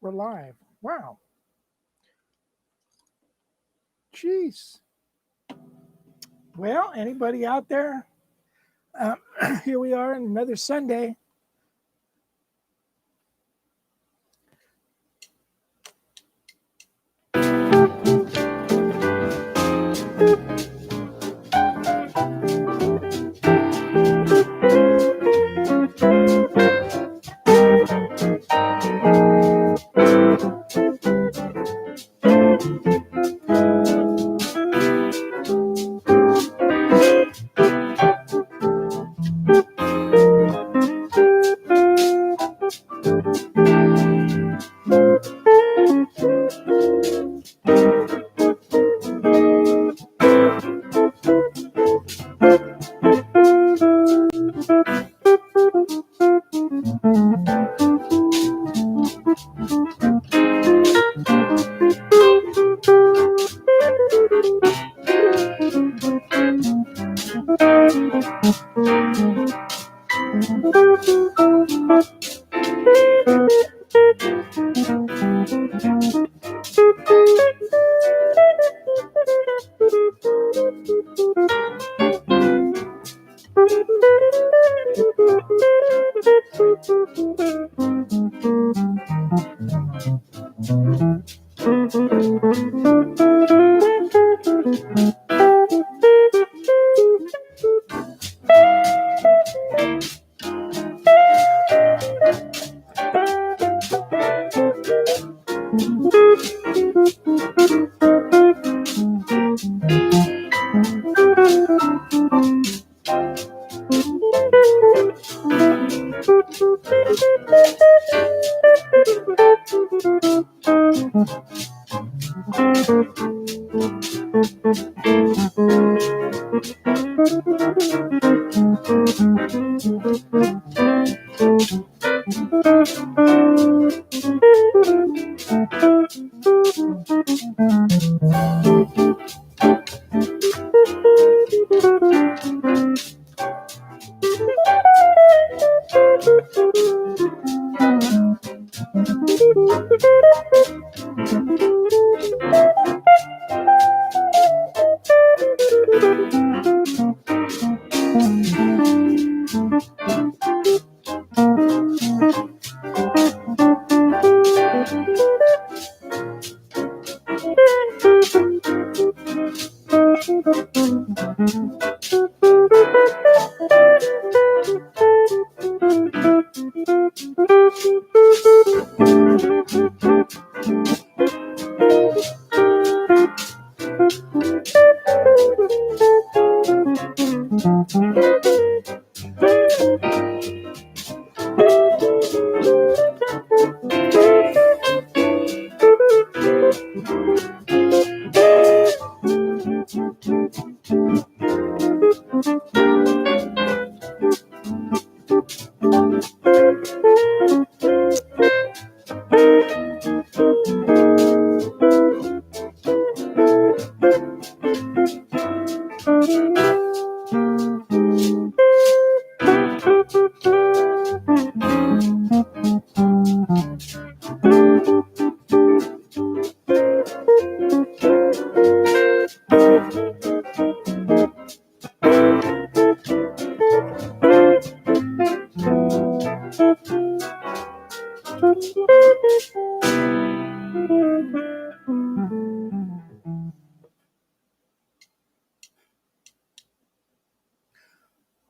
We're live. Wow. Jeez. Well, anybody out there? Here we are on another Sunday.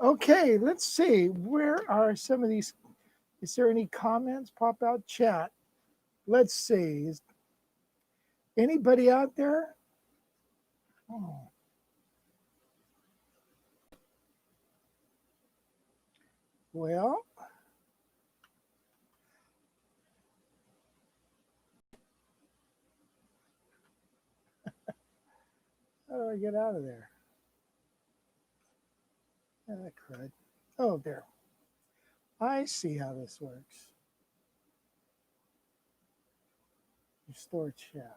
Okay, let's see. Where are some of these? Is there any comments? Pop out chat. Let's see. Is anybody out there? Oh. Well, how do I get out of there? Ah, crud. Oh, there. I see how this works. Restore chat.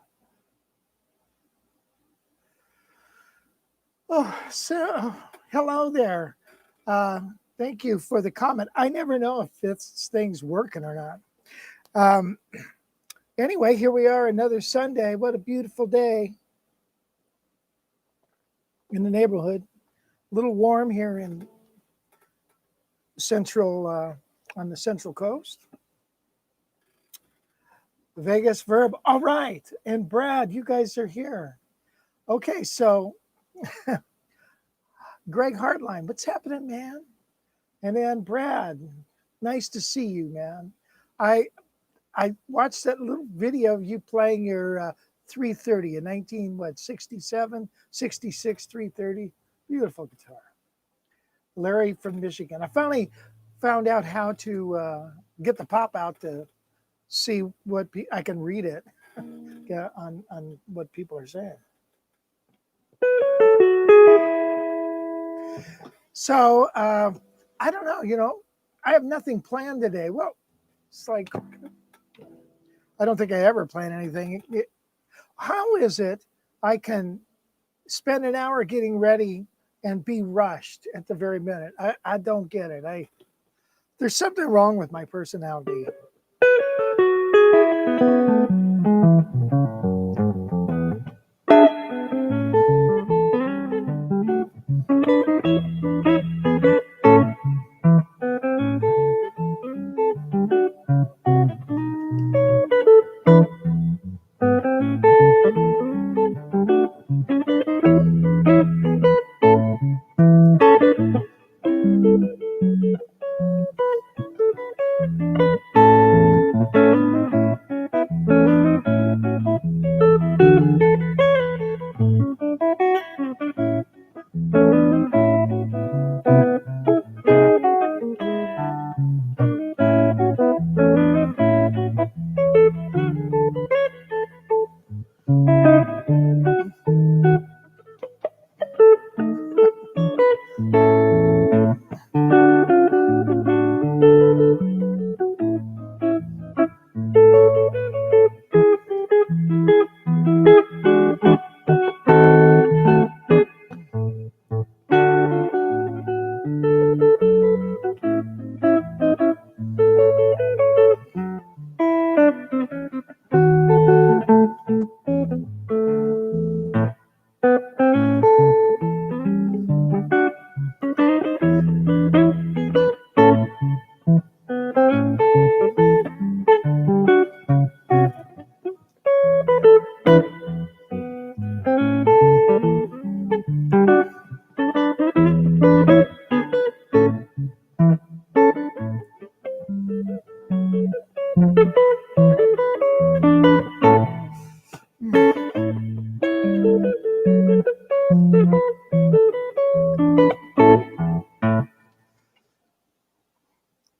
Oh, so hello there. Thank you for the comment. I never know if this thing's working or not. Anyway, here we are, another Sunday. What a beautiful day in the neighborhood. A little warm here in on the Central Coast. Vegas Verb. All right. And Brad, you guys are here. Okay, so Greg Hartline, what's happening, man? And then Brad, nice to see you, man. I watched that little video of you playing your 330, a 67, 66, 330. Beautiful guitar. Larry from Michigan. I finally found out how to get the pop out to see what I can read it on what people are saying. So I don't know, I have nothing planned today. Well, it's like, I don't think I ever plan anything. How is it I can spend an hour getting ready and be rushed at the very minute? I don't get it. There's something wrong with my personality.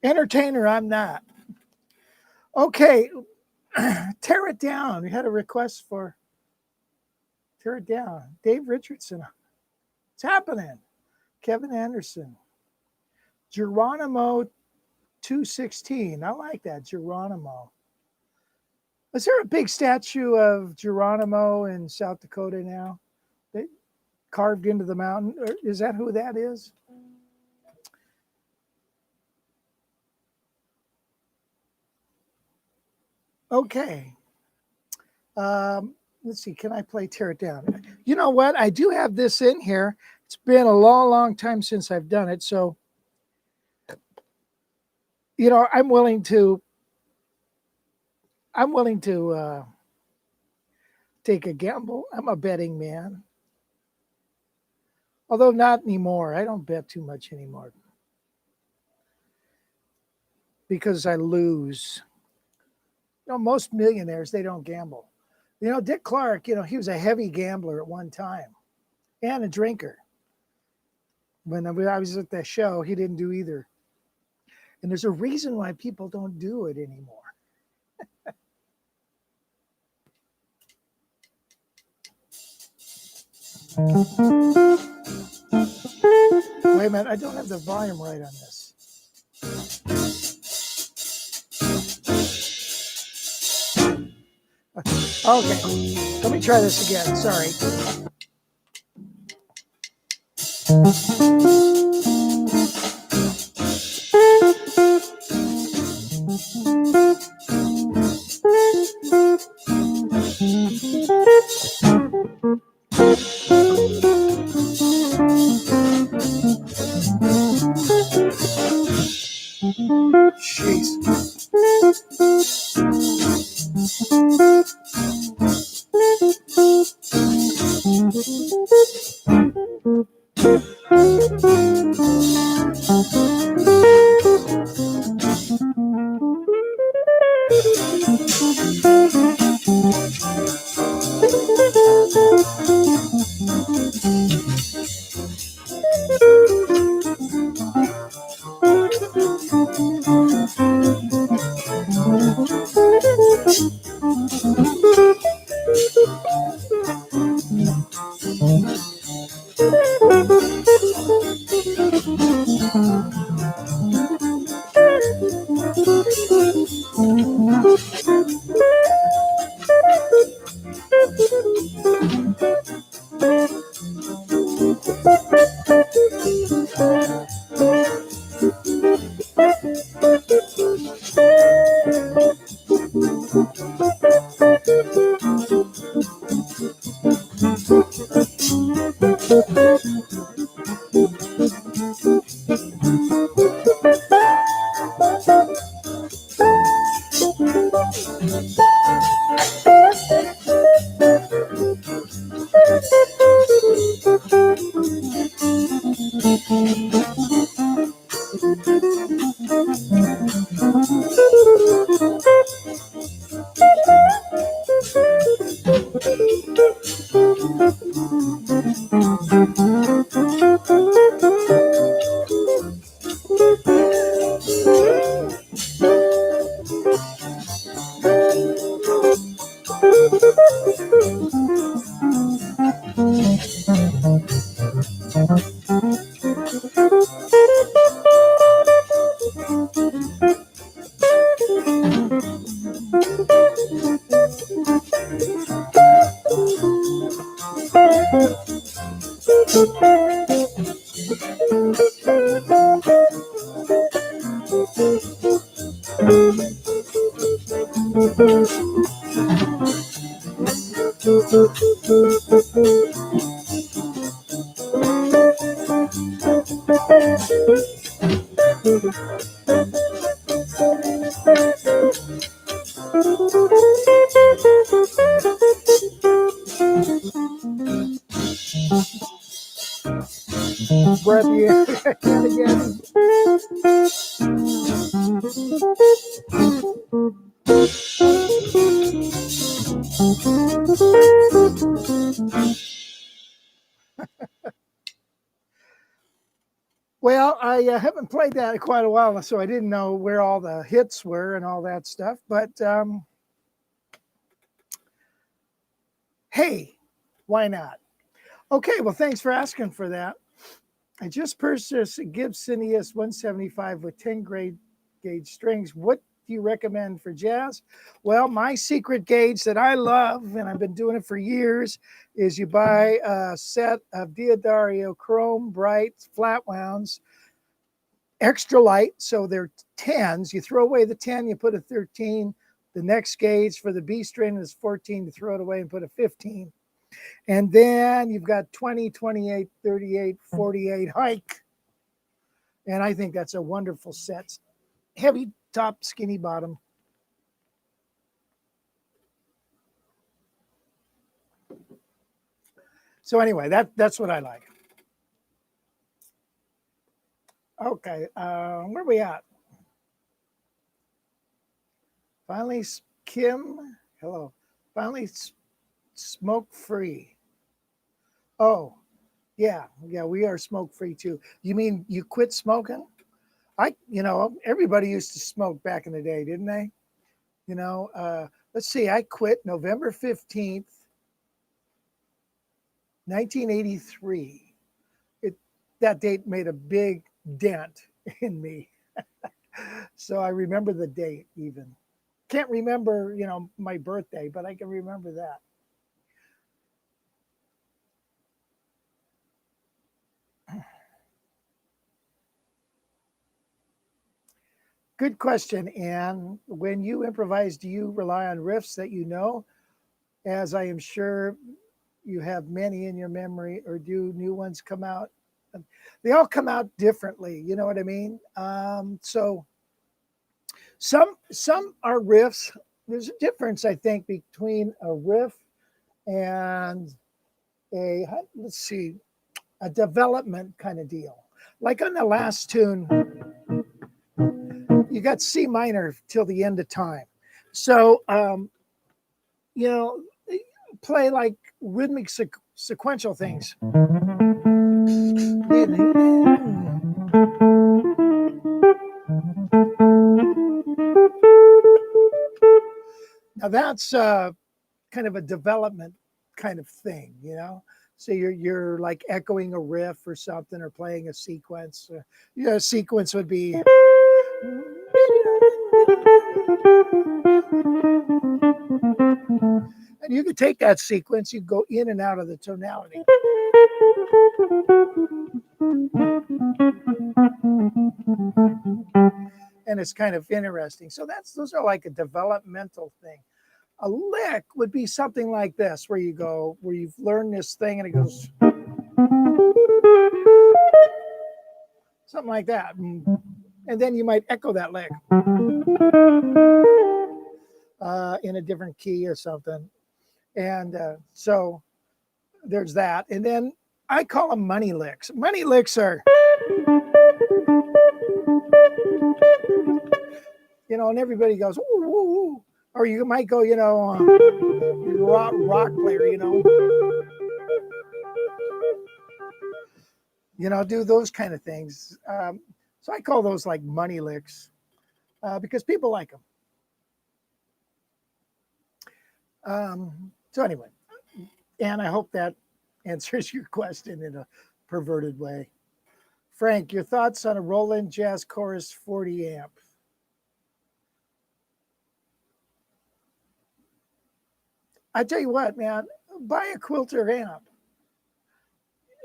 Entertainer, I'm not. Okay, tear it down. We had a request for tear it down. Dave Richardson. It's happening. Kevin Anderson. Geronimo 216. I like that, Geronimo. Is there a big statue of Geronimo in South Dakota now? They carved into the mountain. Is that who that is? Okay. Let's see. Can I play Tear It Down? You know what? I do have this in here. It's been a long, long time since I've done it. So, I'm willing to take a gamble. I'm a betting man. Although not anymore. I don't bet too much anymore. Because I lose. Most millionaires, they don't gamble. Dick Clark, he was a heavy gambler at one time and a drinker. When I was at that show, he didn't do either. And there's a reason why people don't do it anymore. Wait a minute, I don't have the volume right on this. Okay, let me try this again. Sorry. Jeez. Breath again. Well, I haven't played that in quite a while, so I didn't know where all the hits were and all that stuff. But hey, why not? Okay, well, thanks for asking for that. I just purchased a Gibson ES 175 with 10 gauge strings. What do you recommend for jazz? Well, my secret gauge that I love, and I've been doing it for years, is you buy a set of Diodario Chrome Bright flat wounds, extra light, so they're 10s. You throw away the 10, you put a 13. The next gauge for the B string is 14, to throw it away and put a 15. And then you've got 20, 28, 38, 48 hike. And I think that's a wonderful set. Heavy top, skinny bottom. So anyway, that's what I like. Okay, where are we at? Finally, Kim, hello. Finally, smoke free. Oh, yeah, we are smoke free too. You mean you quit smoking? Everybody used to smoke back in the day, didn't they? Let's see, I quit November 15th, 1983. That date made a big dent in me. So I remember the date even. Can't remember, my birthday, but I can remember that. Good question, Anne. When you improvise, do you rely on riffs that you know, as I am sure you have many in your memory, or do new ones come out? They all come out differently. You know what I mean? So Some are riffs. There's a difference, I think, between a riff and a, let's see, a development kind of deal. Like on the last tune, you got C minor till the end of time. So, you know, play like rhythmic sequential things. Now that's kind of a development kind of thing, you know. So you're like echoing a riff or something, or playing a sequence. You know, a sequence would be. And you could take that sequence, you go in and out of the tonality. And it's kind of interesting. So those are like a developmental thing. A lick would be something like this, where you've learned this thing and it goes something like that. And then you might echo that lick in a different key or something. And so there's that. And then I call them money licks. Money licks are, you know, and everybody goes, ooh, ooh, ooh. Or you might go, you know, rock player, do those kind of things. So I call those like money licks because people like them. So anyway, and I hope that answers your question in a perverted way. Frank, your thoughts on a Roland Jazz Chorus 40 amp? I tell you what, man, buy a Quilter amp.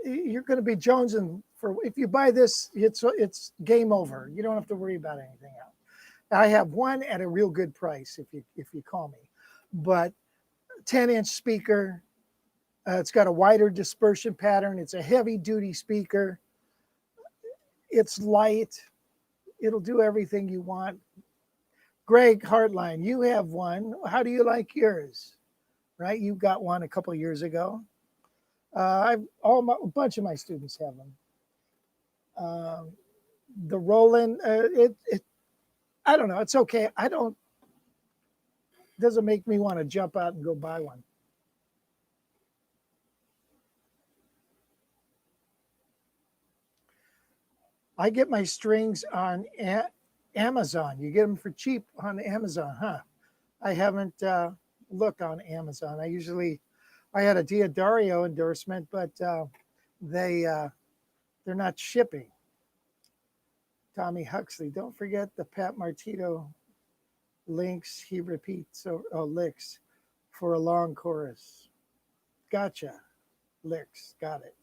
You're going to be jonesing for, if you buy this, it's game over. You don't have to worry about anything else. I have one at a real good price if you call me, but 10-inch speaker. It's got a wider dispersion pattern. It's a heavy duty speaker. It's light. It'll do everything you want. Greg Hartline, you have one. How do you like yours? Right? You got one a couple of years ago. A bunch of my students have them. The Roland, I don't know. It's okay. Doesn't make me want to jump out and go buy one. I get my strings on Amazon. You get them for cheap on Amazon, huh? I haven't looked on Amazon. I had a Diodario endorsement, but they're not shipping. Tommy Huxley, don't forget the Pat Martino links he repeats or licks for a long chorus. Gotcha. Licks. Got it.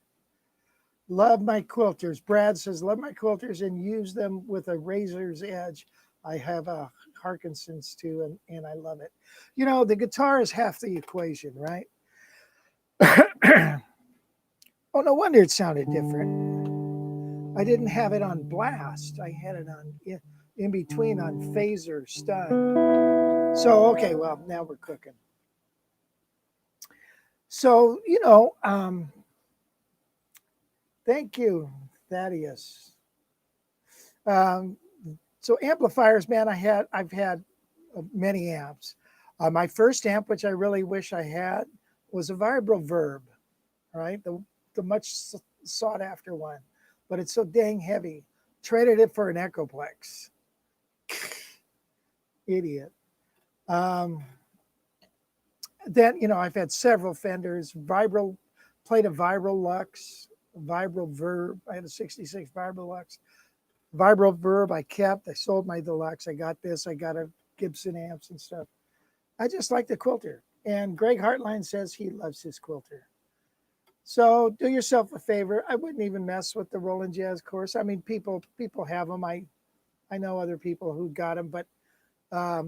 Love my quilters. Brad says, love my quilters and use them with a razor's edge. I have a Harkinson's too, and I love it. You know, the guitar is half the equation, right? Oh, no wonder it sounded different. I didn't have it on blast. I had it on in between on phaser stun. So, okay, well, now we're cooking. So, thank you, Thaddeus. So amplifiers, man, I've had many amps. My first amp, which I really wish I had, was a Vibro Verb, right? The much sought after one, but it's so dang heavy. Traded it for an Echoplex. Idiot. Then, I've had several Fenders. Played a Vibro Lux, Vibro Verb. I had a 66 Vibro Lux. Vibro Verb I kept. I sold my Deluxe. I got this. I got a Gibson amps and stuff. I just like the Quilter. And Greg Hartline says he loves his Quilter. So do yourself a favor. I wouldn't even mess with the Roland Jazz Chorus. I mean, people have them. I know other people who got them, but a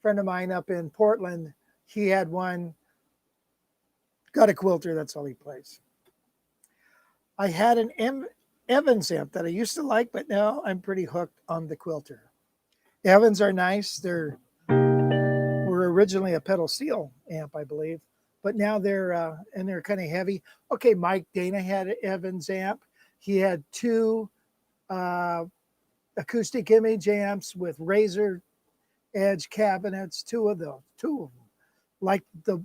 friend of mine up in Portland, he had one, got a Quilter. That's all he plays. I had an Evans amp that I used to like, but now I'm pretty hooked on the Quilter. Evans are nice. Were originally a pedal steel amp, I believe, but now they're kind of heavy. Okay, Mike Dana had an Evans amp. He had two uh, acoustic image amps with razor edge cabinets. Two of them. Like the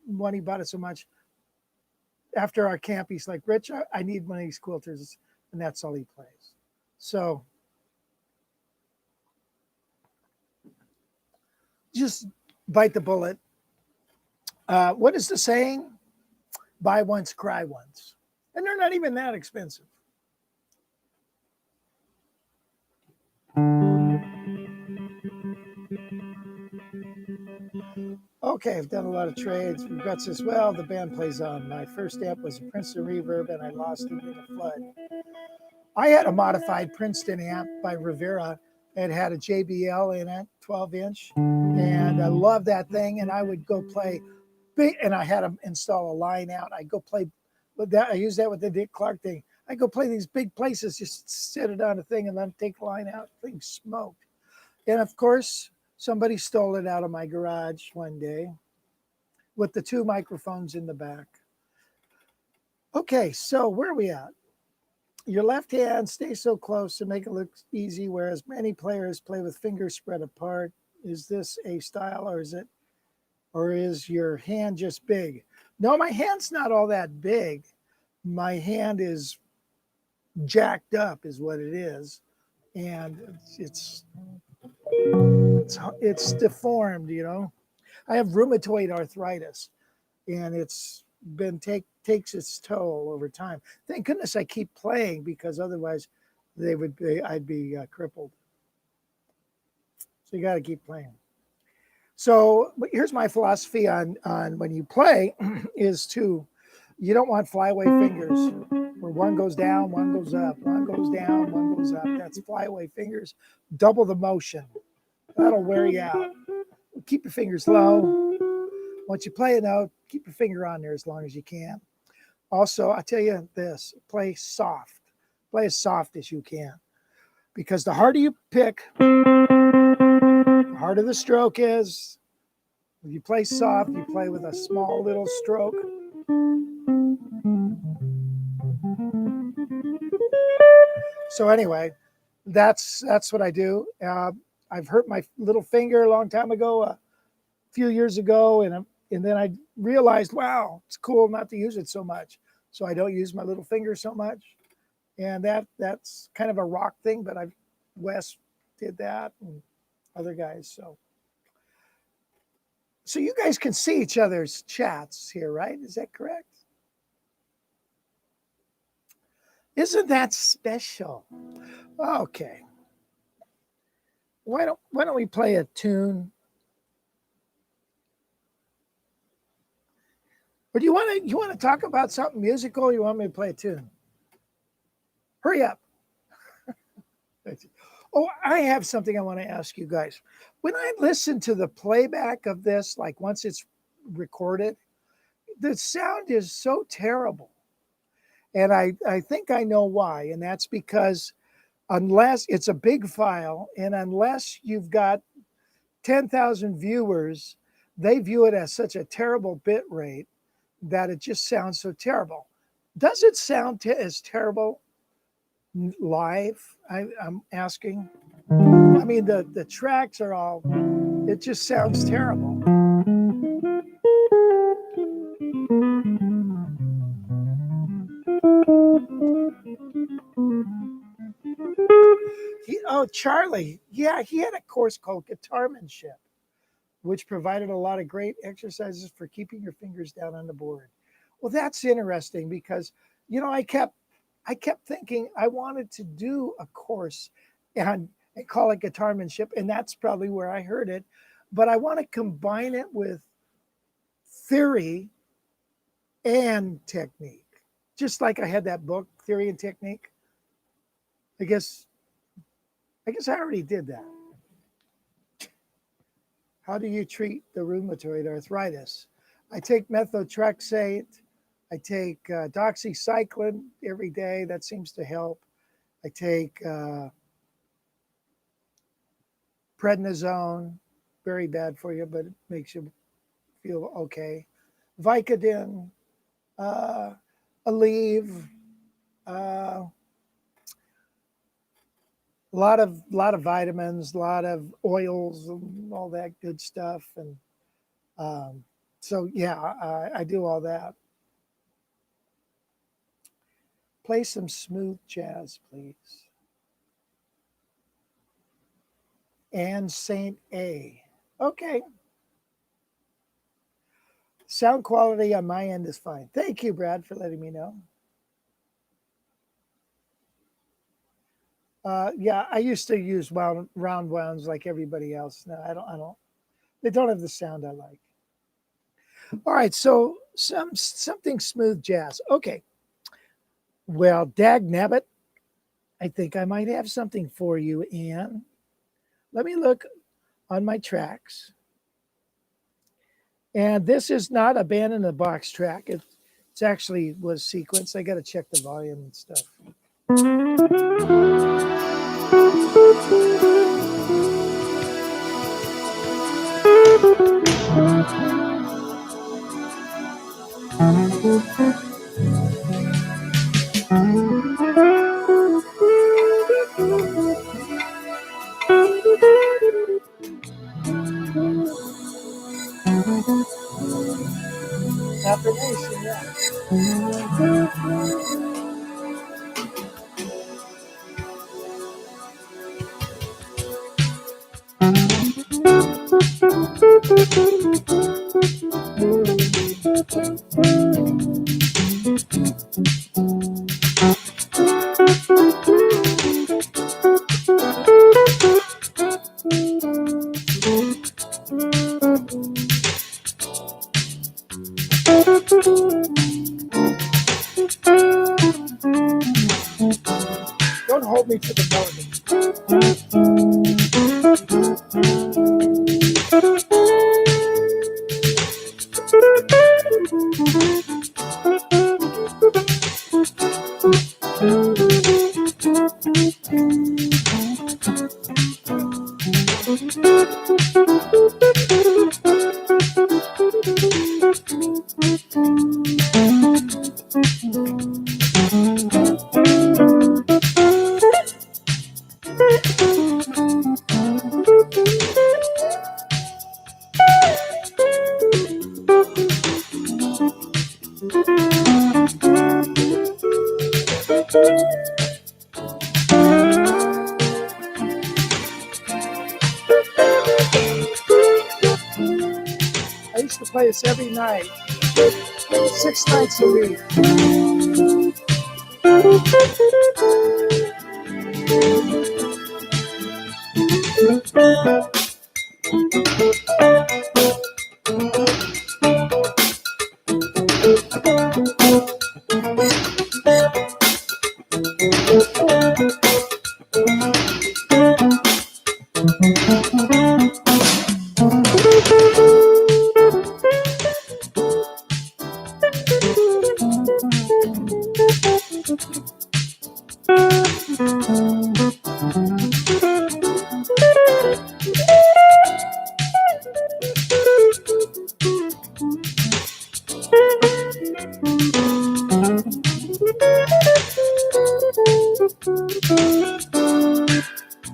one he bought it so much. After our camp, he's like, Rich, I need one of these quilters, and that's all he plays. So just bite the bullet. What is the saying? Buy once, cry once. And they're not even that expensive. Okay, I've done a lot of trades. Regrets as well. The band plays on. My first amp was a Princeton Reverb, and I lost it in a flood. I had a modified Princeton amp by Rivera. It had a JBL in it, 12-inch, and I loved that thing. And I would go play big, and I had to install a line out. I go play with that. I use that with the Dick Clark thing. I go play these big places, just set it on a thing, and then take the line out. Thing smoked. And of course, somebody stole it out of my garage one day with the two microphones in the back. Okay, so where are we at? Your left hand stays so close to make it look easy, whereas many players play with fingers spread apart. Is this a style, or is your hand just big? No, my hand's not all that big. My hand is jacked up, is what it is, and it's deformed. I have rheumatoid arthritis, and it's been takes its toll over time. Thank goodness I keep playing, because otherwise I'd be crippled. So you got to keep playing. So here's my philosophy on when you play is you don't want flyaway fingers where one goes down, one goes up, one goes down, one goes up. That's flyaway fingers. Double the motion. That'll wear you out. Keep your fingers low. Once you play a note, keep your finger on there as long as you can. Also, I tell you this, play soft. Play as soft as you can. Because the harder you pick, the harder the stroke is. If you play soft, you play with a small little stroke. So anyway, that's what I do. I've hurt my little finger a long time ago, a few years ago, and then I realized, wow, it's cool not to use it so much. So I don't use my little finger so much, and that's kind of a rock thing. But Wes did that, and other guys. So you guys can see each other's chats here, right? Is that correct? Isn't that special? Okay. Why don't we play a tune? Or do you want to talk about something musical? Or you want me to play a tune? Hurry up. Oh, I have something I want to ask you guys. When I listen to the playback of this, like once it's recorded, the sound is so terrible. And I think I know why. And that's because unless it's a big file, and unless you've got 10,000 viewers, they view it as such a terrible bit rate that it just sounds so terrible. Does it sound as terrible live? I'm asking. I mean, the tracks are all, it just sounds terrible. Charlie, yeah, he had a course called Guitarmanship, which provided a lot of great exercises for keeping your fingers down on the board. Well, that's interesting because, I kept thinking I wanted to do a course and call it Guitarmanship, and that's probably where I heard it. But I want to combine it with theory and technique, just like I had that book, Theory and Technique. I guess I already did that. How do you treat the rheumatoid arthritis? I take methotrexate. I take doxycycline every day. That seems to help. I take prednisone, very bad for you, but it makes you feel okay. Vicodin, uh, Aleve, a lot of vitamins, a lot of oils, and all that good stuff. And so, yeah, I do all that. Play some smooth jazz, please. And Saint A. Okay. Sound quality on my end is fine. Thank you, Brad, for letting me know. Yeah, I used to use round wounds like everybody else. No, I don't. They don't have the sound I like. All right, so something smooth jazz. Okay. Well, dag nabbit, I think I might have something for you, Anne. Let me look on my tracks. And this is not a band in the box track. It's actually was sequenced. I got to check the volume and stuff. Affirmation, yeah. Don't hold me to the melody. I used to play this every night, 6 nights a week.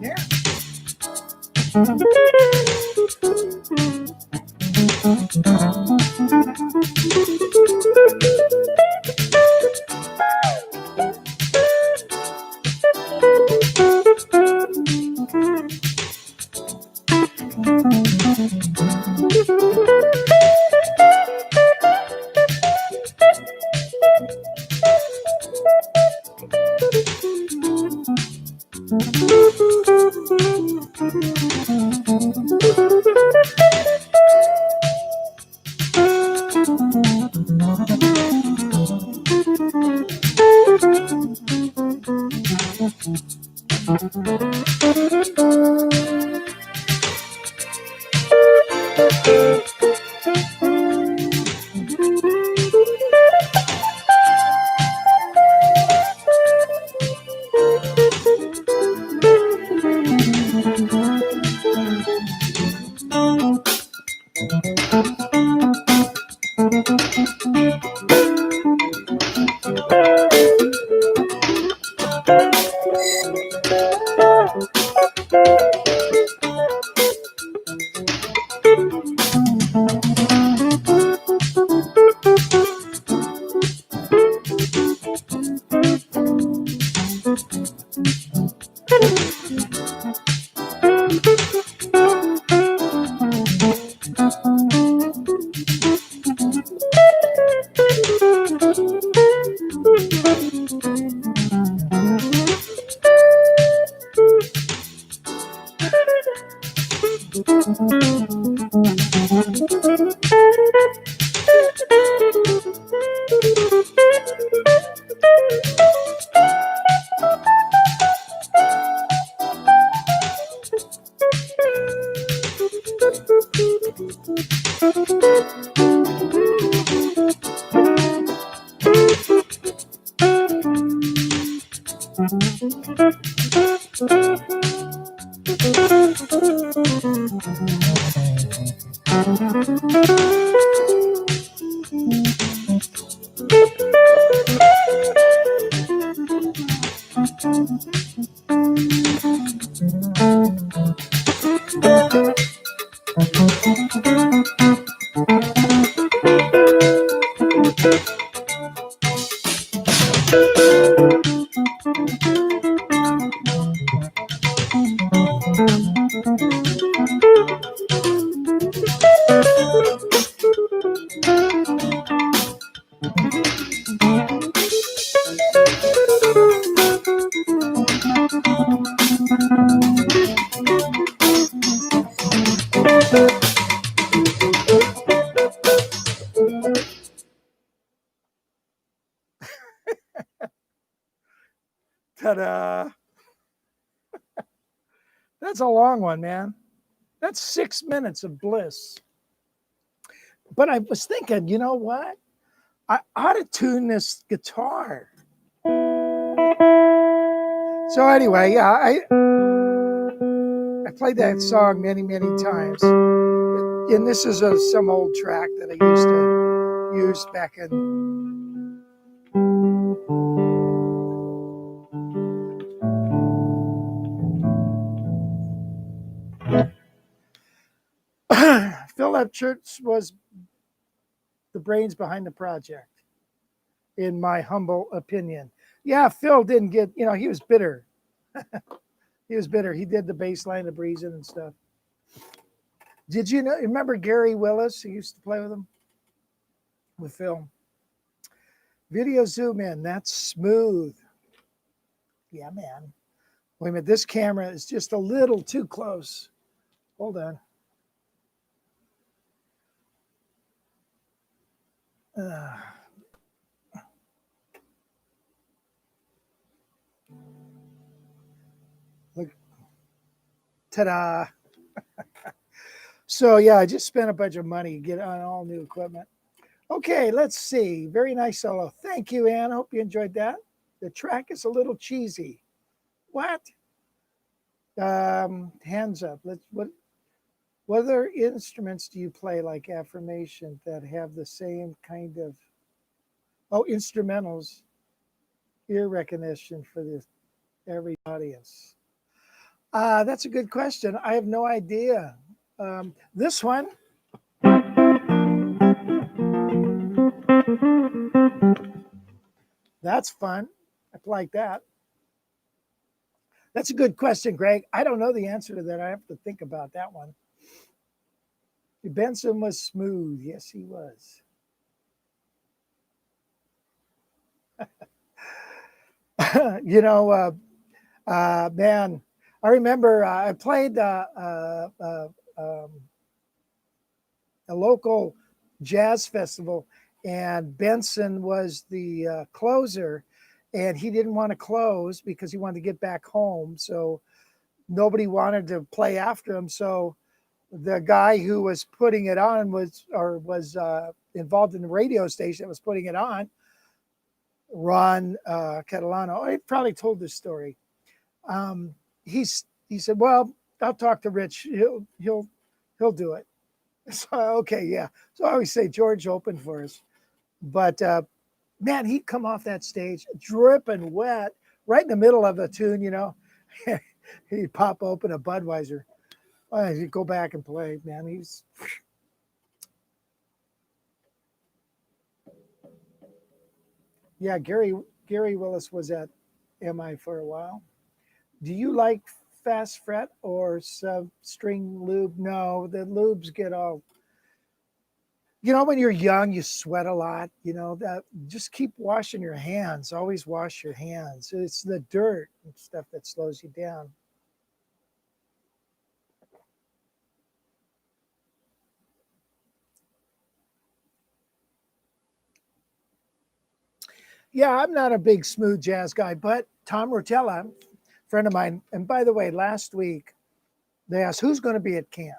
Yeah. Ta-da! That's a long one, man. That's 6 minutes of bliss. But I was thinking, you know what? I ought to tune this guitar. So anyway, yeah, I played that song many, many times. And this is some old track that I used to use back in. Philip Church was the brains behind the project, in my humble opinion. Yeah, Phil didn't get, he was bitter. He was bitter. He did the bass line, the breezing and stuff. Did you remember Gary Willis? He used to play with him, with Phil. Video zoom in. That's smooth. Yeah, man. Wait a minute. This camera is just a little too close. Hold on. Look. Ta-da. So, yeah, I just spent a bunch of money to get on all new equipment. Okay, let's see. Very nice solo. Thank you, Ann. I hope you enjoyed that. The track is a little cheesy. What? Hands up. What other instruments do you play, like affirmation, that have the same kind of instrumentals, ear recognition for every audience? That's a good question. I have no idea. This one. That's fun. I like that. That's a good question, Greg. I don't know the answer to that. I have to think about that one. Benson was smooth. Yes, he was. Man, I remember I played a local jazz festival, and Benson was the closer, and he didn't want to close because he wanted to get back home. So nobody wanted to play after him. So the guy who was putting it on was involved in the radio station that was putting it on, Ron Catalano. I probably told this story. He said, "Well, I'll talk to Rich. He'll do it." So okay, yeah. So I always say George opened for us, but man, he'd come off that stage dripping wet, right in the middle of a tune. He'd pop open a Budweiser. He'd go back and play. Man, yeah. Gary Willis was at MI for a while. Do you like fast fret or sub string lube? No, the lubes get all. When you're young, you sweat a lot. That just keep washing your hands. Always wash your hands. It's the dirt and stuff that slows you down. Yeah, I'm not a big smooth jazz guy, but Tom Rotella, friend of mine, and by the way, last week they asked who's going to be at camp,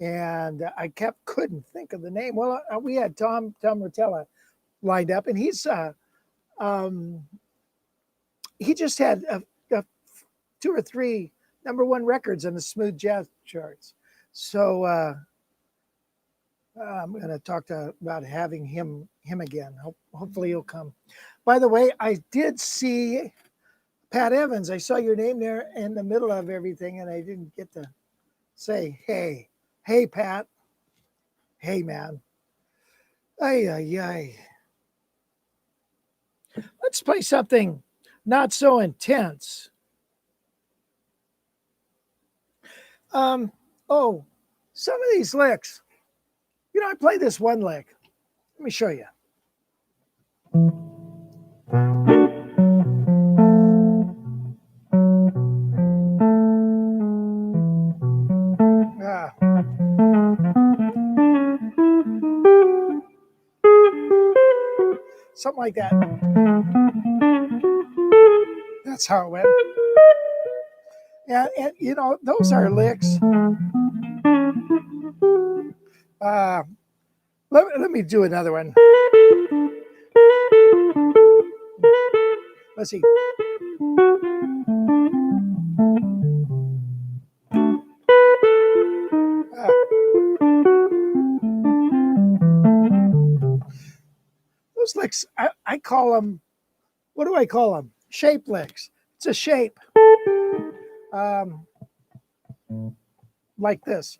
and I couldn't think of the name. Well, we had Tom Rotella lined up, and um, he just had a two or three #1 records on the smooth jazz charts. So I'm going to talk about having him again. Hopefully he'll come. By the way, I did see Pat Evans. I saw your name there in the middle of everything, and I didn't get to say hey Pat, hey man, ay ay ay. Let's play something not so intense. Um, oh, some of these licks. You know, I play this one lick. Let me show you. Ah. Something like that. That's how it went. And you know, those are licks. Let me do another one. Let's see. Those licks, I call them, what do I call them? Shape licks. It's a shape. Like this.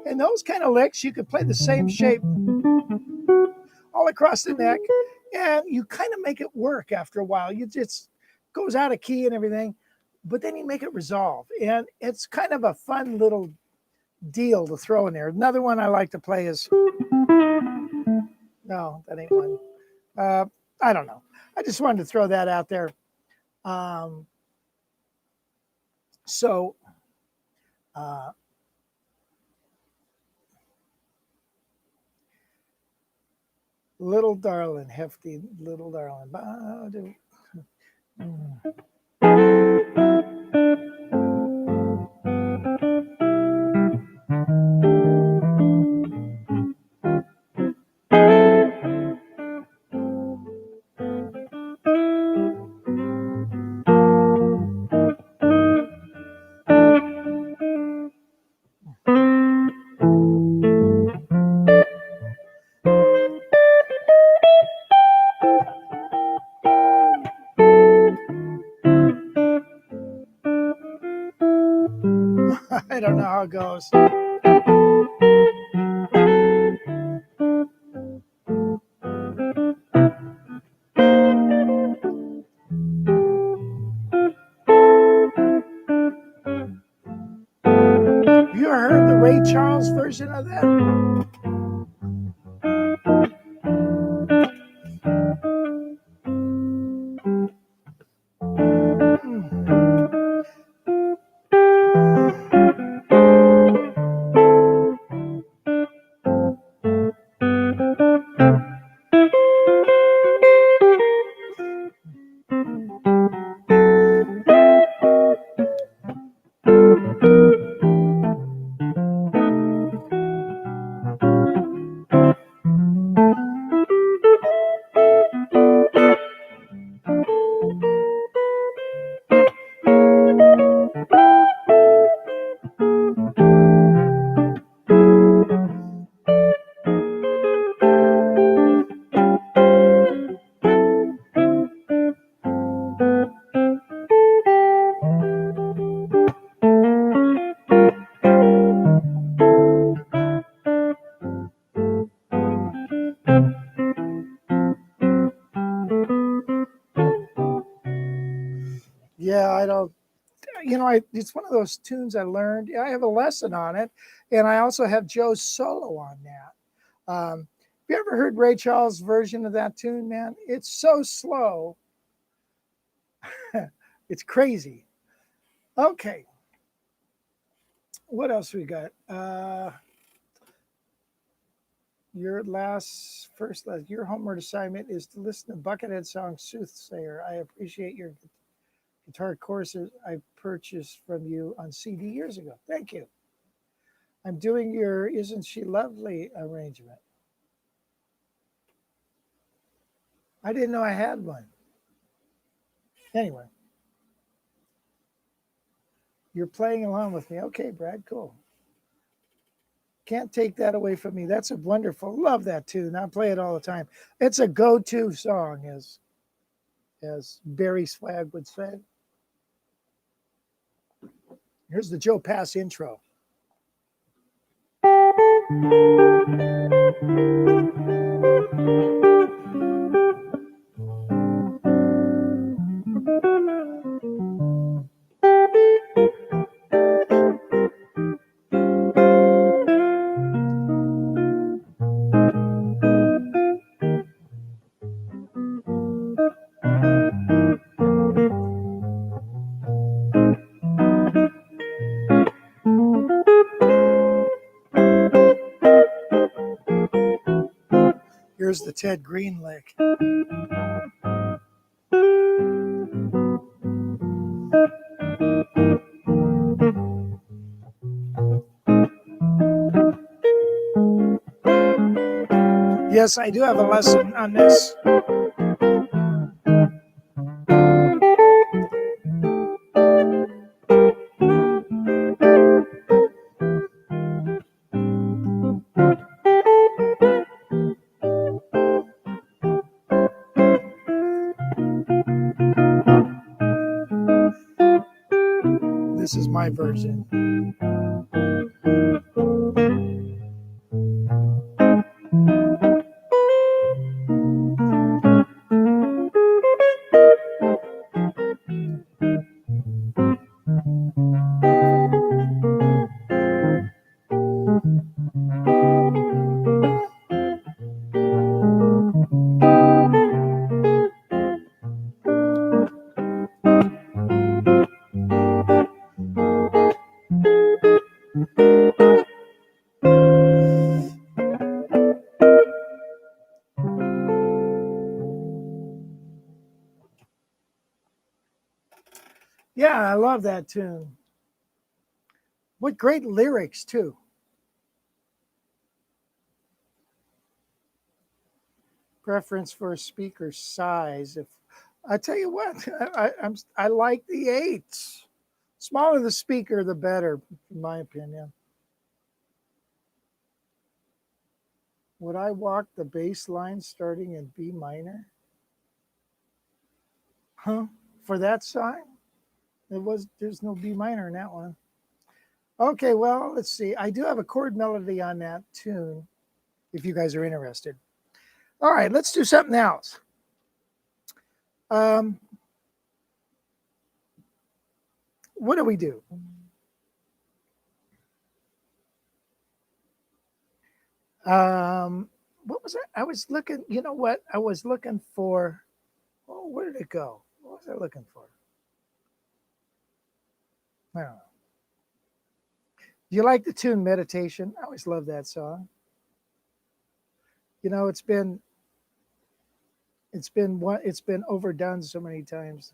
And those kind of licks, you could play the same shape all across the neck, and you kind of make it work after a while. You just goes out of key and everything, but then you make it resolve, and it's kind of a fun little deal to throw in there. Another one I like to play is no, that ain't one. I don't know. I just wanted to throw that out there. So little darling, hefty little darling. I don't know how it goes. Have you ever heard the Ray Charles version of that? Yeah, I don't. You know, it's one of those tunes I learned. I have a lesson on it, and I also have Joe's solo on that. Have you ever heard Ray Charles' version of that tune, man? It's so slow. It's crazy. Okay. What else we got? Your homework assignment is to listen to Buckethead song Soothsayer. I appreciate your guitar courses I purchased from you on CD years ago. Thank you. I'm doing your Isn't She Lovely arrangement. I didn't know I had one. Anyway, you're playing along with me. Okay, Brad, cool. Can't take that away from me. That's a wonderful, love that tune. I play it all the time. It's a go-to song, as Barry Swag would say. Here's the Joe Pass intro. Here's the Ted Green lick. Yes, I do have a lesson on this. This is my version. Yeah, I love that tune. What great lyrics, too. Preference for a speaker size. If I tell you what, I like the 8s. Smaller the speaker, the better, in my opinion. Would I walk the bass line starting in B minor? Huh? For that song? There's no B minor in that one. Okay, well, let's see. I do have a chord melody on that tune, if you guys are interested. All right, let's do something else. What do we do? What was it? I was looking, you know what? I was looking for, oh, where did it go? What was I looking for? I don't know. Do you like the tune Meditation? I always love that song. You know, it's been overdone so many times.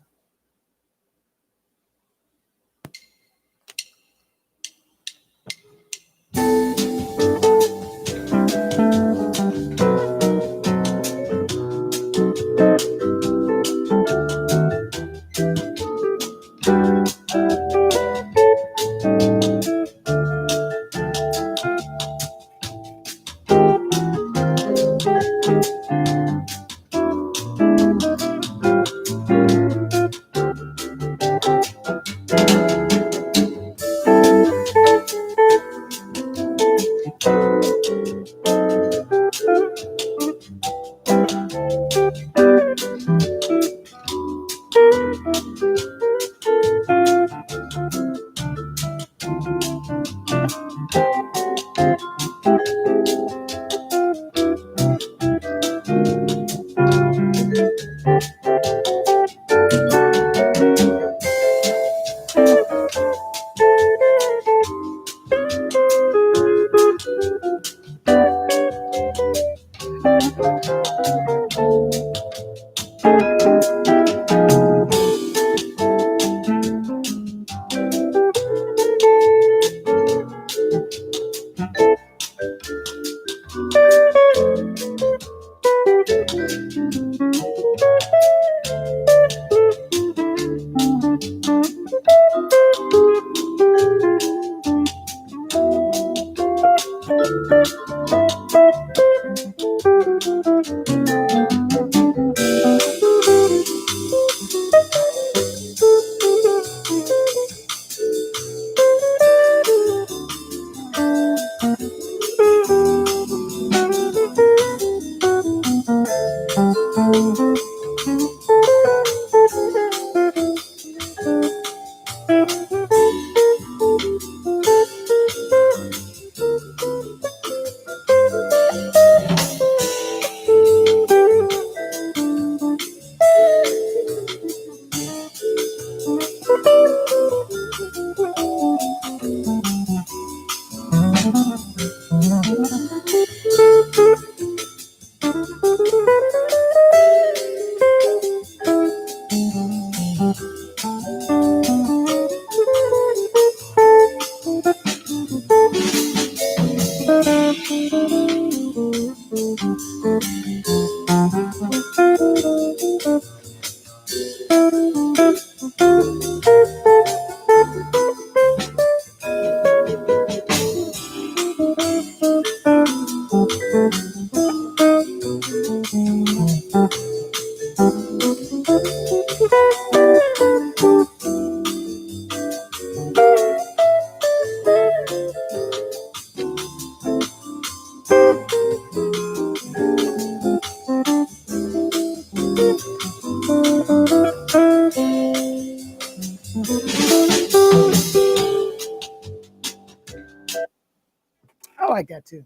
I like that tune.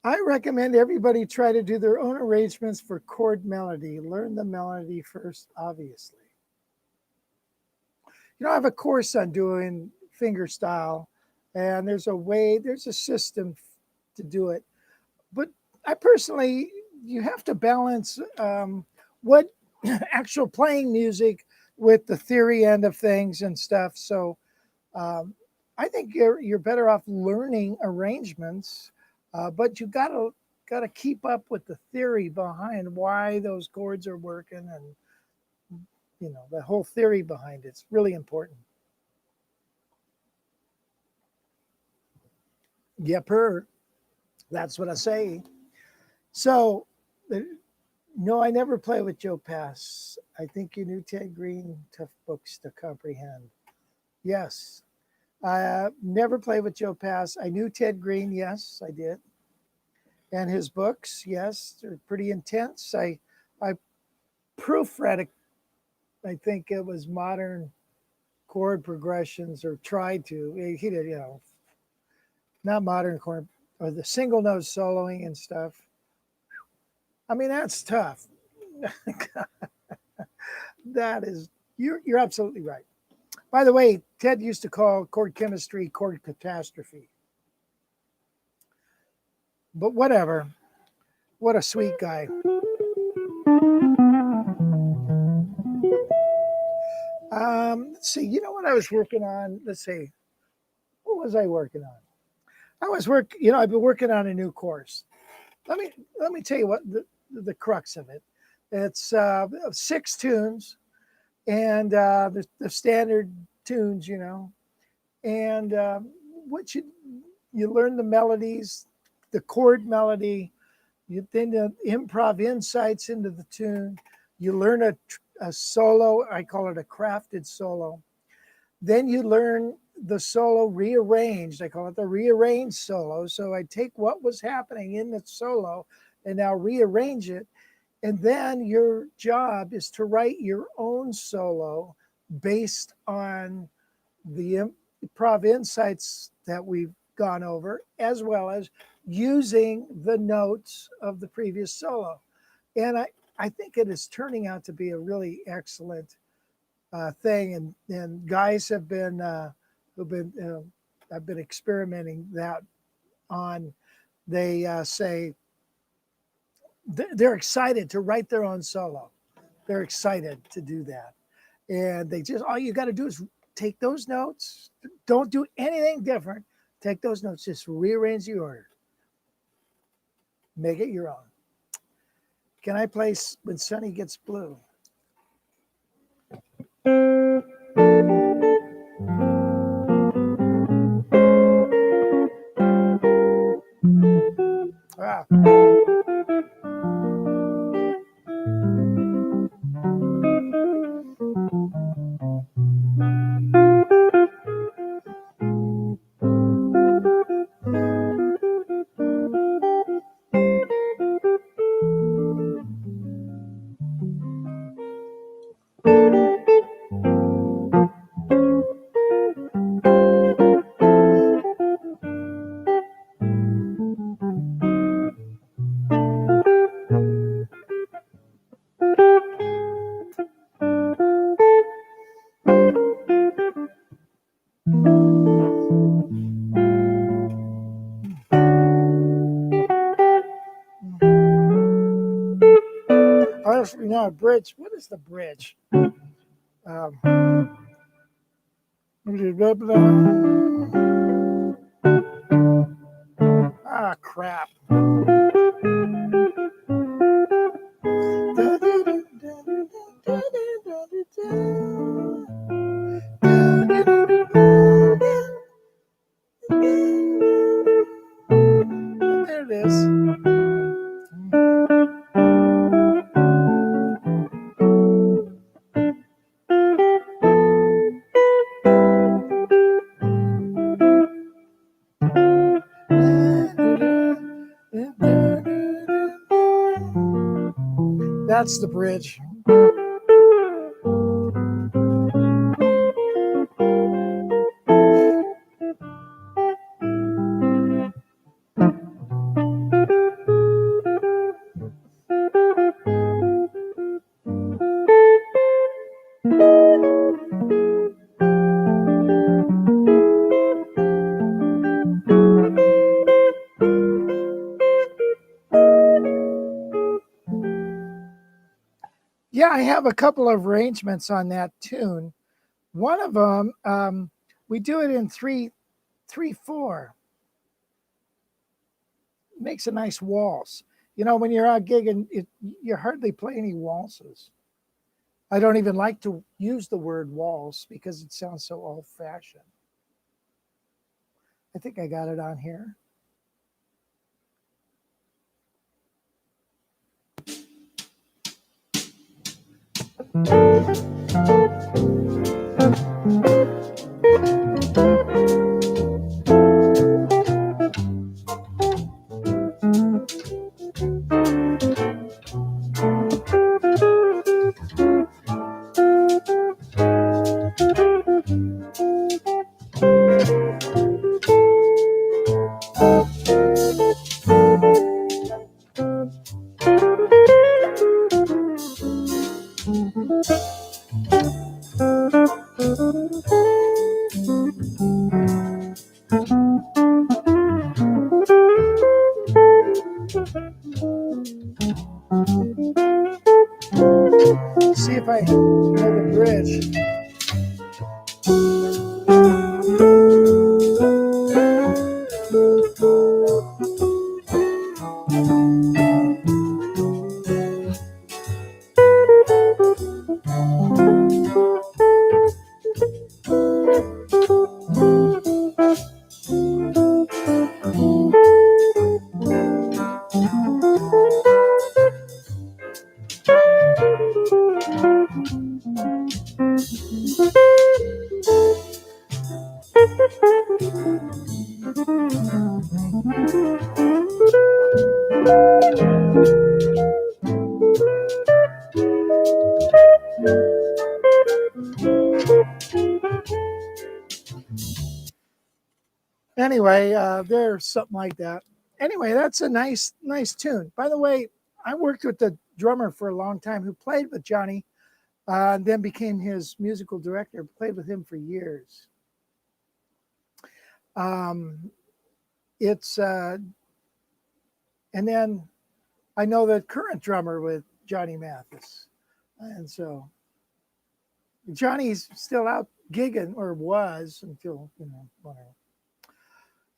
I recommend everybody try to do their own arrangements for chord melody. Learn the melody first, obviously. I have a course on doing finger style, and there's a system to do it. But I personally, you have to balance what actual playing music with the theory end of things and stuff. So I think you're better off learning arrangements, but you gotta keep up with the theory behind why those chords are working, and the whole theory behind it's really important. Yepper, that's what I say. So, no, I never play with Joe Pass. I think you knew Ted Green, tough books to comprehend. Yes, I never played with Joe Pass. I knew Ted Green. Yes, I did. And his books, yes, they're pretty intense. I proofread it. I think it was modern chord progressions, or tried to. He did, not modern chord, or the single note soloing and stuff. I mean, that's tough. That is, you're absolutely right. By the way, Ted used to call chord chemistry chord catastrophe. But whatever. What a sweet guy. Let's see. You know what I was working on? Let's see. What was I working on? I've been working on a new course. Let me let me tell you what the crux of it. It's 6 tunes, and the standard tunes, and what you learn the melodies, the chord melody. You then improv insights into the tune. You learn a solo. I call it a crafted solo. Then you learn the solo rearranged. I call it the rearranged solo. So I take what was happening in the solo and now rearrange it. And then your job is to write your own solo based on the improv insights that we've gone over, as well as using the notes of the previous solo. And I think it is turning out to be a really excellent thing. And guys who've been I've been experimenting that on. They say they're excited to write their own solo. They're excited to do that. And they just, all you got to do is take those notes. Don't do anything different. Take those notes, just rearrange the order, make it your own. Can I play When Sunny Gets Blue? Ah. Honestly, no, bridge. What is the bridge? Ah, crap. There it is. That's the bridge. Yeah, I have a couple of arrangements on that tune. One of them, we do it in 3/4. Makes a nice waltz. You know, when you're out gigging, you hardly play any waltzes. I don't even like to use the word waltz because it sounds so old-fashioned. I think I got it on here. See if I know the bridge. Anyway, there's something like that. Anyway, that's a nice tune. By the way, I worked with the drummer for a long time who played with Johnny, and then became his musical director. Played with him for years. It's and then I know the current drummer with Johnny Mathis. And so Johnny's still out gigging, or was until, whatever.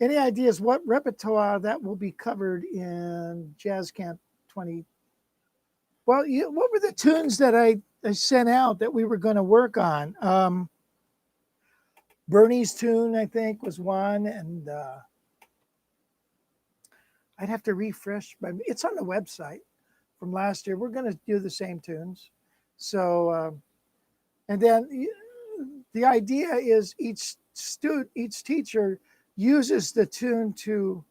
Any ideas what repertoire that will be covered in Jazz Camp 20? Well, what were the tunes that I sent out that we were going to work on? Bernie's tune, I think, was one, and I'd have to refresh. It's on the website from last year. We're going to do the same tunes. So, and then the idea is each teacher uses the tune to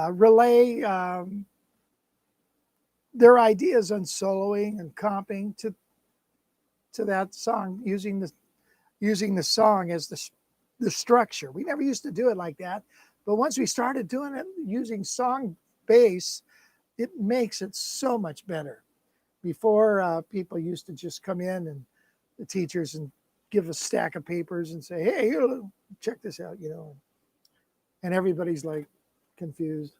relay their ideas on soloing and comping to that song, using the song as the structure. We never used to do it like that, but once we started doing it using song bass, it makes it so much better. Before, people used to just come in, and the teachers, and give a stack of papers and say, "Hey, here, check this out," and everybody's like confused.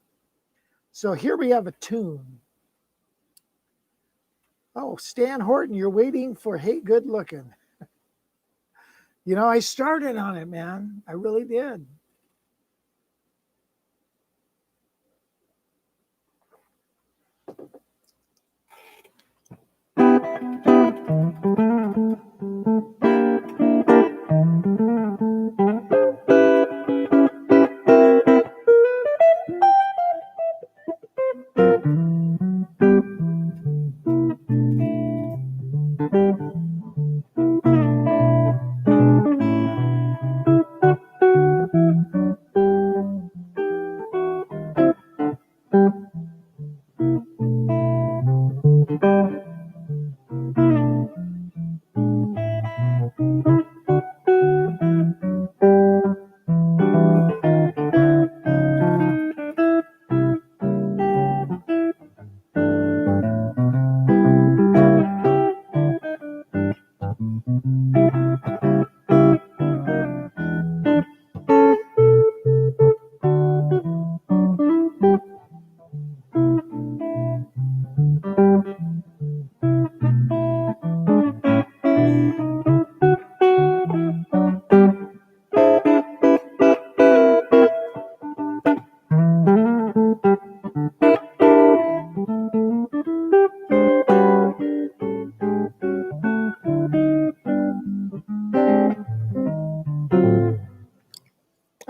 So here we have a tune. Oh, Stan Horton, you're waiting for Hey Good Looking. I started on it, man. I really did.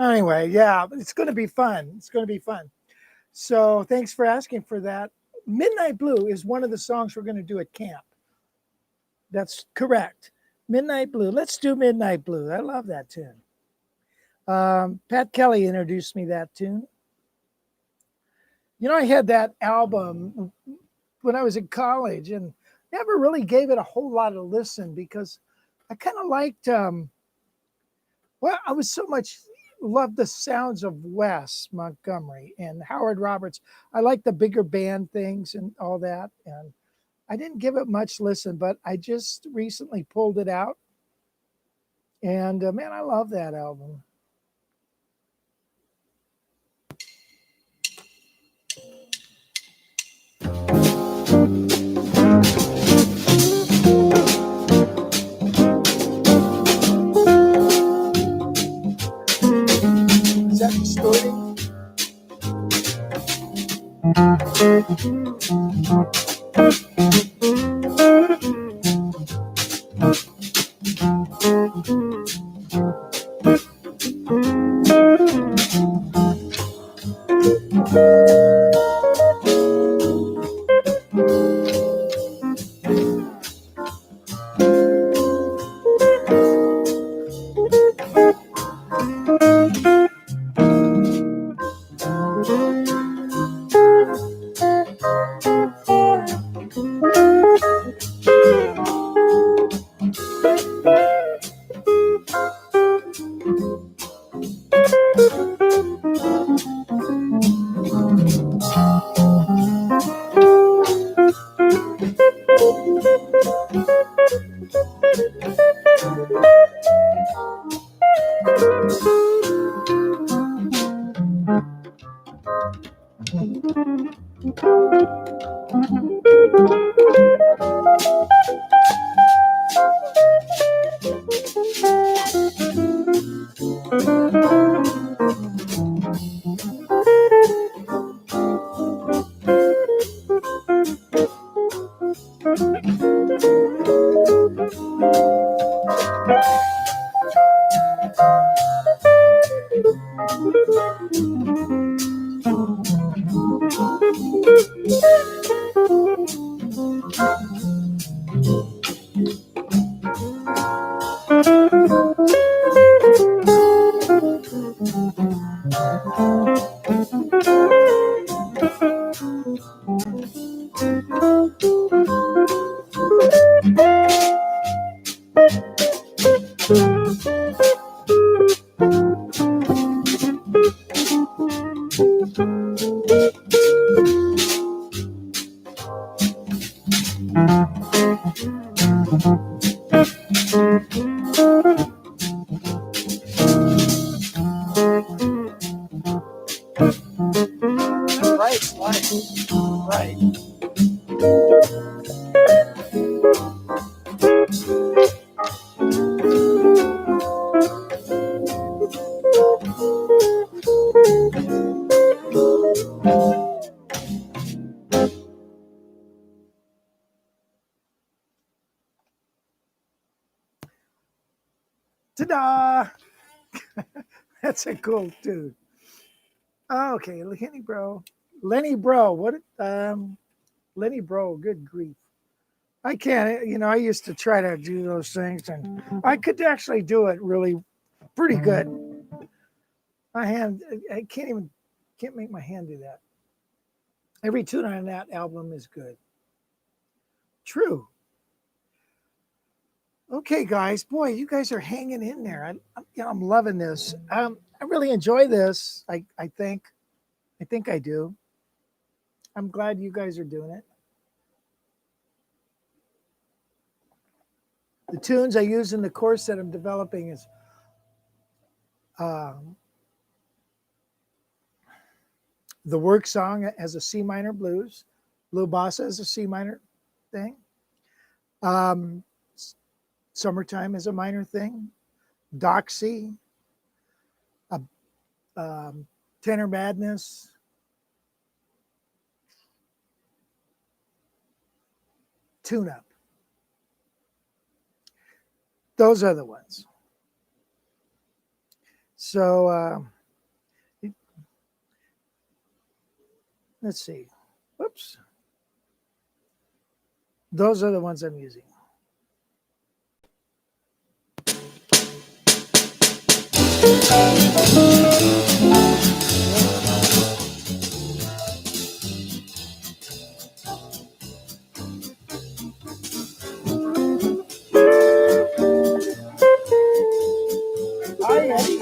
Anyway, yeah, it's going to be fun. It's going to be fun. So thanks for asking for that. Midnight Blue is one of the songs we're going to do at camp. That's correct. Midnight Blue. Let's do Midnight Blue. I love that tune. Pat Kelly introduced me that tune. I had that album when I was in college and never really gave it a whole lot of listen because I kind of liked, I was so much loved the sounds of Wes Montgomery and Howard Roberts. I like the bigger band things and all that. And I didn't give it much listen, but I just recently pulled it out. And man, I love that album. Is that distorting? Right, right. Ta-da! That's a cool dude. Okay, Lenny Bro. What? Lenny Bro. Good grief. I can't. I used to try to do those things, and I could actually do it really pretty good. My hand. I can't make my hand do that. Every tune on that album is good. True. Okay, guys. Boy, you guys are hanging in there. I'm loving this. I really enjoy this. I think. I think I do. I'm glad you guys are doing it. The tunes I use in the course that I'm developing is um, the work song as a C minor blues, Blue Bossa as a C minor thing, um, Summertime is a minor thing, Doxy, uh, Tenor Madness, Tune Up. Those are the ones. So let's see. Whoops. Those are the ones I'm using. Hi, Eddie.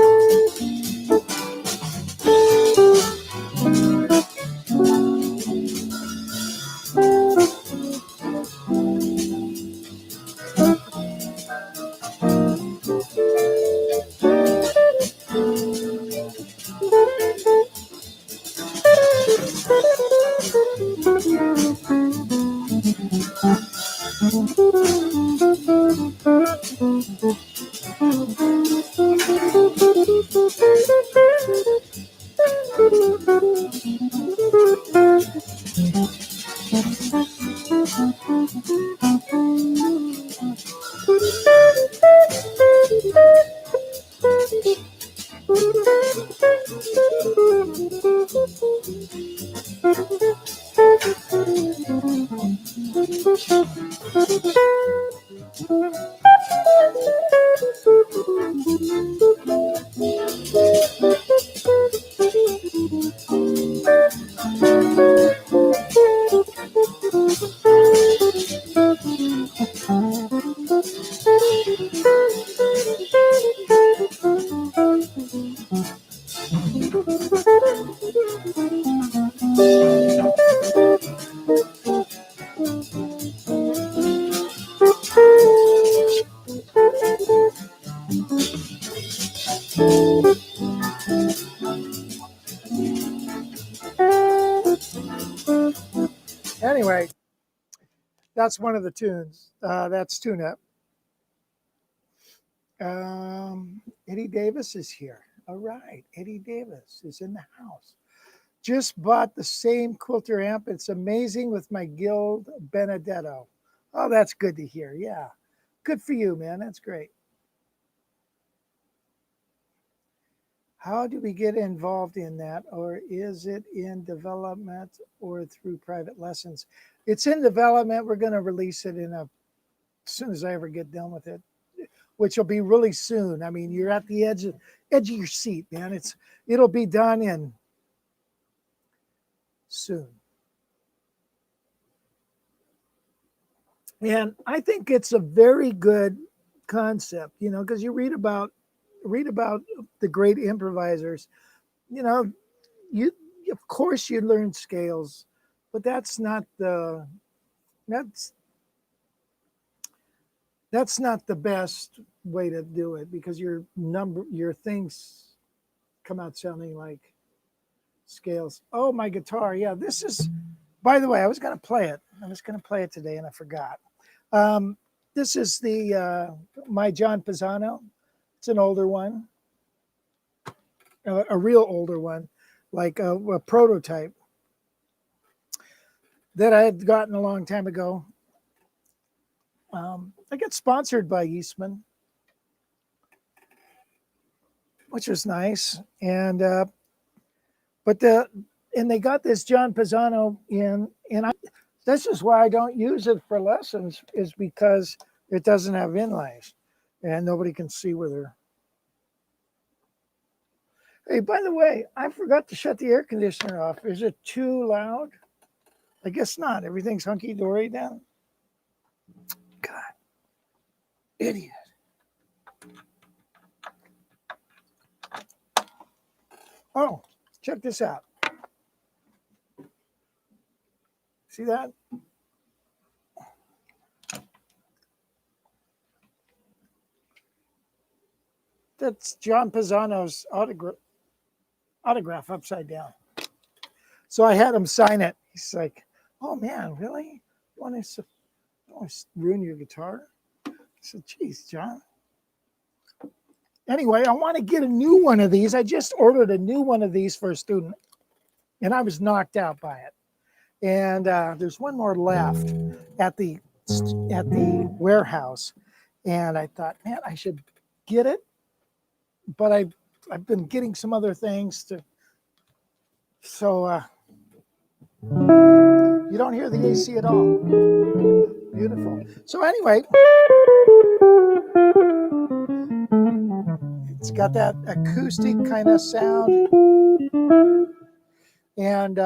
Anyway, that's one of the tunes. That's Tune Up. Eddie Davis is here. All right. Eddie Davis is in the house. Just bought the same Quilter amp. It's amazing with my Guild Benedetto. Oh, that's good to hear. Yeah. Good for you, man. That's great. How do we get involved in that? Or is it in development or through private lessons? It's in development. We're going to release it as soon as I ever get done with it, which will be really soon. I mean, you're at the edge of your seat, man. It'll be done in soon. And I think it's a very good concept, because you read about the great improvisers. You know, you of course you learn scales, but that's that's not the best way to do it, because your things come out sounding like scales. Oh, my guitar. Yeah, this is, by the way, I was going to play it. I was going to play it today and I forgot. Um, this is my John Pisano. It's an older one, a real older one, like a prototype that I had gotten a long time ago. I got sponsored by Eastman, which was nice, and they got this John Pisano in, and this is why I don't use it for lessons, is because it doesn't have inlays, and nobody can see where they're. Hey, by the way, I forgot to shut the air conditioner off. Is it too loud? I guess not. Everything's hunky dory down. God, idiot. Oh, check this out. See that? That's John Pisano's autograph upside down. So I had him sign it. He's like, "Oh man, really? You want to ruin your guitar?" I said, "Geez, John." Anyway, I want to get a new one of these. I just ordered a new one of these for a student, and I was knocked out by it. And there's one more left at the warehouse, and I thought, man, I should get it, but I've been getting some other things to. So you don't hear the AC at all. Beautiful. So anyway, it's got that acoustic kind of sound, and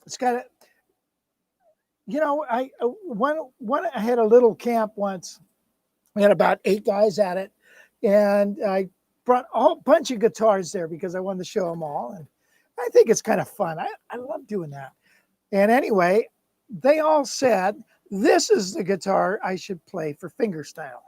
it's got a. I had a little camp once. We had about 8 guys at it, and I brought a whole bunch of guitars there because I wanted to show them all, and I think it's kind of fun. I love doing that. And anyway, they all said this is the guitar I should play for fingerstyle.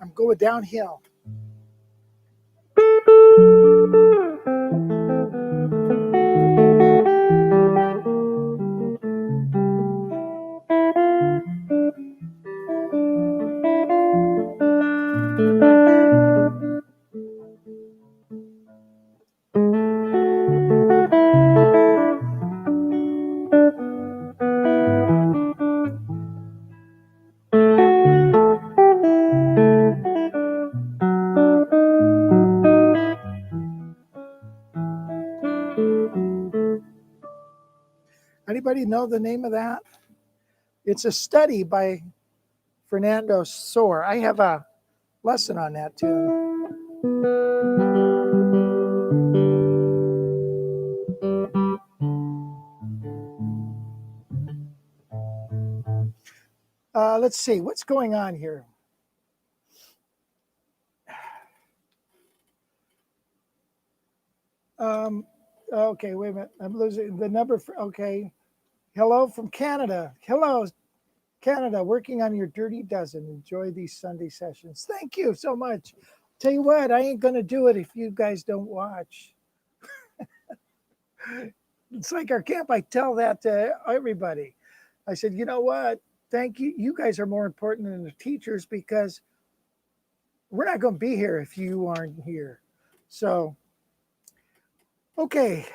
I'm going downhill. Anybody know the name of that? It's a study by Fernando Soar. I have a lesson on that too. Let's see what's going on here. Okay, wait a minute. I'm losing the number. Okay. Hello from Canada. Hello, Canada. Working on your dirty dozen. Enjoy these Sunday sessions. Thank you so much. Tell you what, I ain't going to do it if you guys don't watch. It's like our camp. I tell that to everybody. I said, you know what? Thank you. You guys are more important than the teachers because we're not going to be here if you aren't here. So, okay.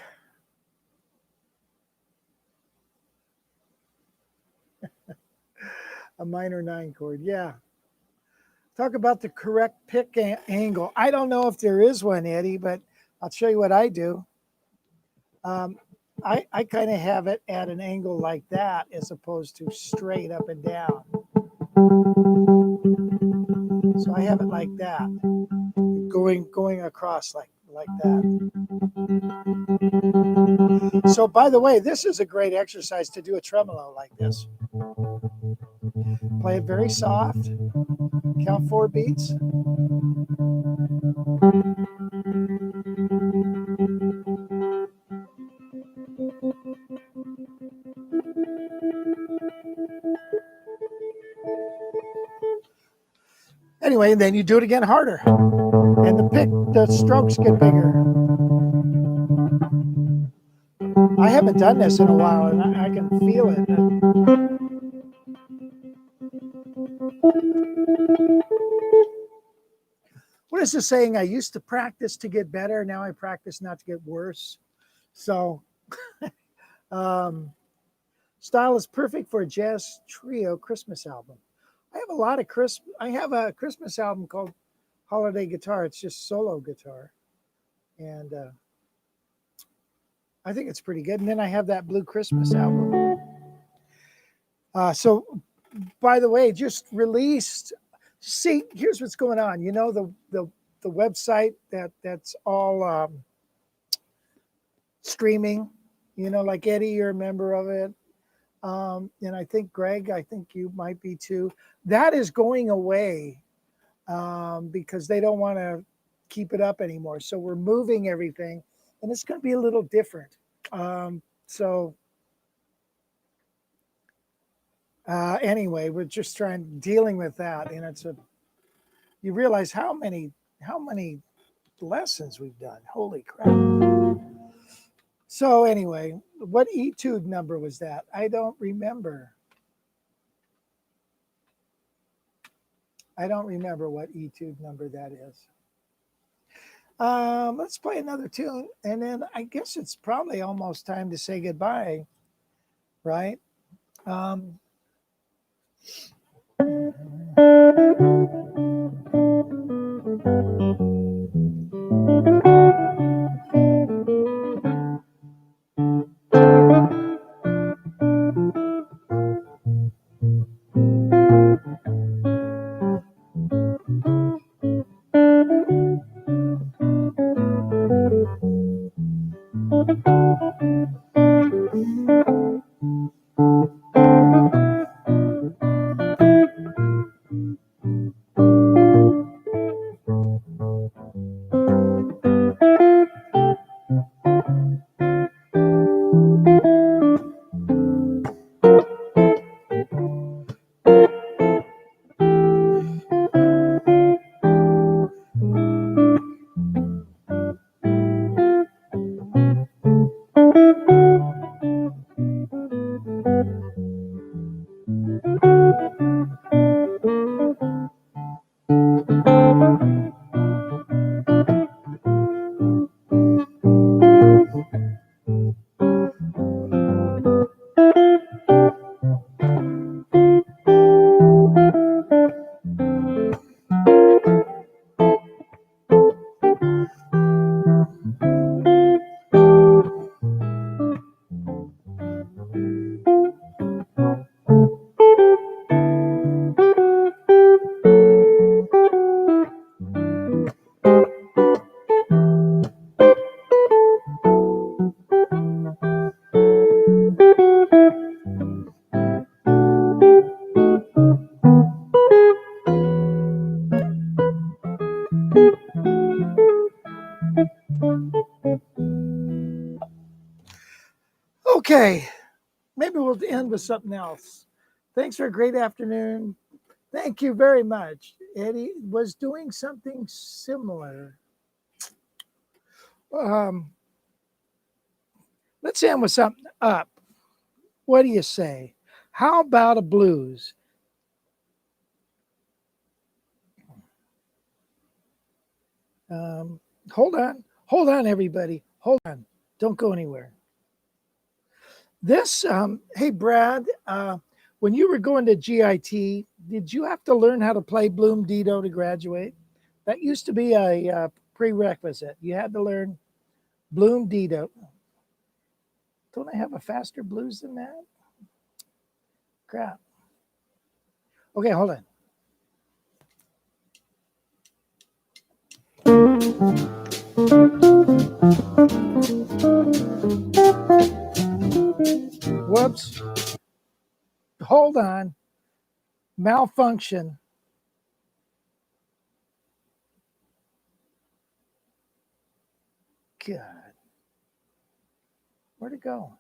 A minor 9 chord. Yeah. Talk about the correct pick angle. I don't know if there is one, Eddie, but I'll show you what I do. I kind of have it at an angle like that as opposed to straight up and down. So I have it like that, going across like that. So by the way, this is a great exercise to do a tremolo like this. Play it very soft. Count 4 beats. Anyway, and then you do it again harder. And the strokes get bigger. I haven't done this in a while, and I can feel it. What is the saying? I used to practice to get better. Now I practice not to get worse. So, style is perfect for a jazz trio Christmas album. I have a Christmas album called Holiday Guitar. It's just solo guitar. And I think it's pretty good. And then I have that Blue Christmas album. So, by the way, just released. See, here's what's going on. You know the website that's all streaming. You know, like Eddie, you're a member of it, and I think Greg, I think you might be too. That is going away because they don't want to keep it up anymore. So we're moving everything, and it's going to be a little different. Anyway, we're just dealing with that, and you realize how many lessons we've done. Holy crap. So anyway, what etude number was that? I don't remember. I don't remember what etude number that is. Let's play another tune, and then I guess it's probably almost time to say goodbye, right? Okay, maybe we'll end with something else. Thanks for a great afternoon. Thank you very much. Eddie was doing something similar. Let's end with something up. What do you say? How about a blues? Hold on, everybody. Hold on. Don't go anywhere. This, hey, Brad, when you were going to GIT, did you have to learn how to play Bloom Dido to graduate? That used to be a prerequisite. You had to learn Bloom Dido. Don't I have a faster blues than that? Crap. Okay, hold on. Whoops. Hold on. Malfunction. God. Where'd it go?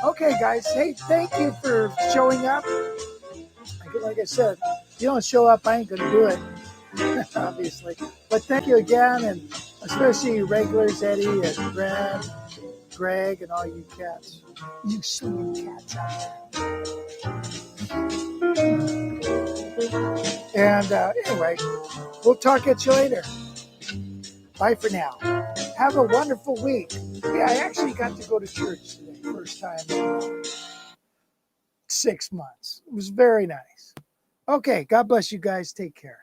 Okay, guys. Hey, thank you for showing up. Like I said, if you don't show up, I ain't going to do it, obviously. But thank you again, and especially you regulars, Eddie and Brad, Greg, and all you cats. You sweet cats out there. And anyway, we'll talk at you later. Bye for now. Have a wonderful week. Yeah, I actually got to go to church today, first time in 6 months. It was very nice. Okay, God bless you guys. Take care.